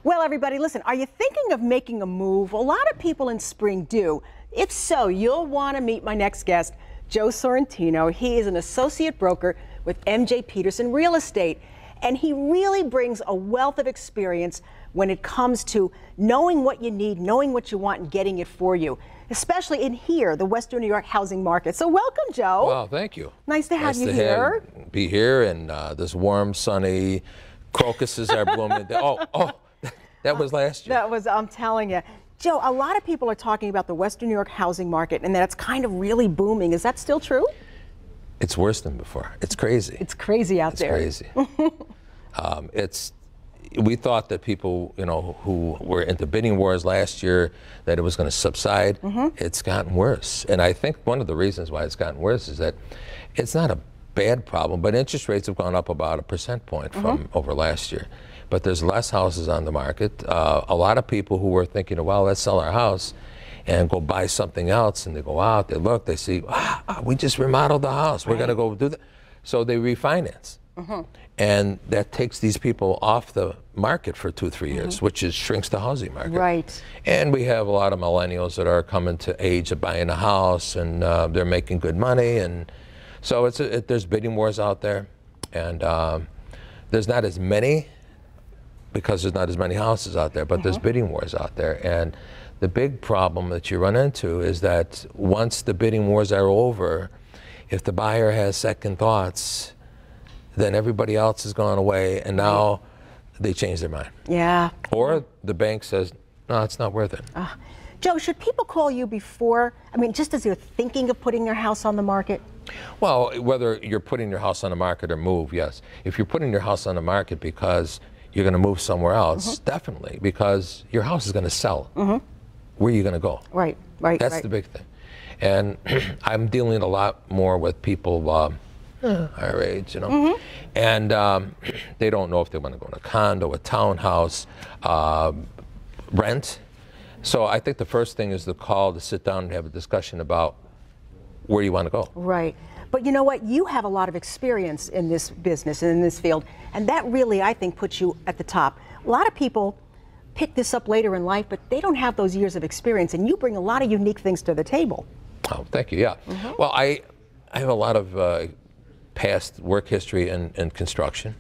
Well, everybody, listen, are you thinking of making a move? A lot of people in spring do. If so, you'll want to meet my next guest, Joe Sorrentino. He is an associate broker with MJ Peterson Real Estate, and he really brings a wealth of experience when it comes to knowing what you need, knowing what you want, and getting it for you, especially in here, the Western New York housing market. So welcome, Joe. Well, thank you. Nice to have you here. Be here, and this warm, sunny, crocuses are blooming. That was last year. That was, I'm telling you. Joe, a lot of people are talking about the Western New York housing market and that it's kind of really booming. Is that still true? It's worse than before. It's crazy. It's crazy out there. It's crazy. We thought that people, who were into bidding wars last year, that it was going to subside. It's gotten worse. And I think one of the reasons why it's gotten worse is that it's not a bad problem, but interest rates have gone up about a percent point from over last year. But there's less houses on the market. A lot of people who were thinking, well, let's sell our house and go buy something else, and they go out, they look, they see, we just remodeled the house. We're going to go do that. So they refinance. And that takes these people off the market for 2-3 years, which shrinks the housing market. Right. And we have a lot of millennials that are coming to age of buying a house, and they're making good money. And so there's bidding wars out there. And there's not as many, because there's not as many houses out there, but there's bidding wars out there. And the big problem that you run into is that once the bidding wars are over, if the buyer has second thoughts, then everybody else has gone away, and now they change their mind. Yeah. Or the bank says, no, it's not worth it. Joe, should people call you before, just as you're thinking of putting your house on the market? Well, whether you're putting your house on the market or move, yes. If you're putting your house on the market because you're going to move somewhere else, definitely, because your house is going to sell. Where are you going to go? Right. That's the big thing. And I'm dealing a lot more with people our age, and they don't know if they want to go in a condo, a townhouse, rent. So I think the first thing is the call to sit down and have a discussion about where you want to go. Right. But you know what? You have a lot of experience in this business and in this field, and that really, I think, puts you at the top. A lot of people pick this up later in life, but they don't have those years of experience, and you bring a lot of unique things to the table. Oh, thank you. Yeah. Well, I have a lot of past work history in construction,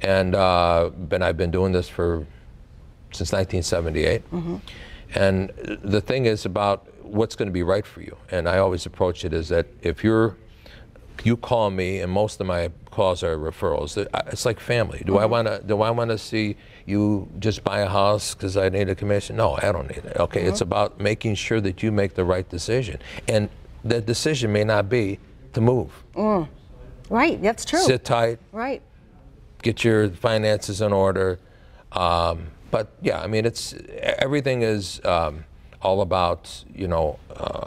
and I've been doing this since 1978. And the thing is about what's going to be right for you. And I always approach it as that if you call me, and most of my calls are referrals. It's like family. Do I want to see you just buy a house because I need a commission? No, I don't need it. Okay, it's about making sure that you make the right decision, and the decision may not be to move. Right, that's true. Sit tight. Right. Get your finances in order. But yeah, everything is all about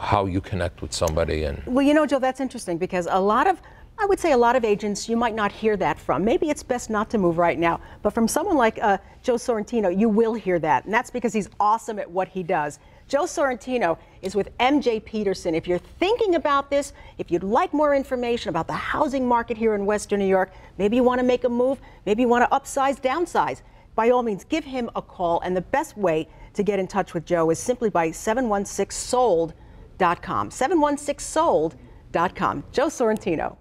how you connect with somebody. And well, Joe, that's interesting, because I would say a lot of agents you might not hear that from. Maybe it's best not to move right now, but from someone like Joe Sorrentino, you will hear that, and that's because he's awesome at what he does. Joe Sorrentino is with MJ Peterson. If you're thinking about this, if you'd like more information about the housing market here in Western New York, maybe you want to make a move, maybe you want to upsize, downsize, by all means, give him a call. And the best way to get in touch with Joe is simply by 716sold.com. 716sold.com. Joe Sorrentino.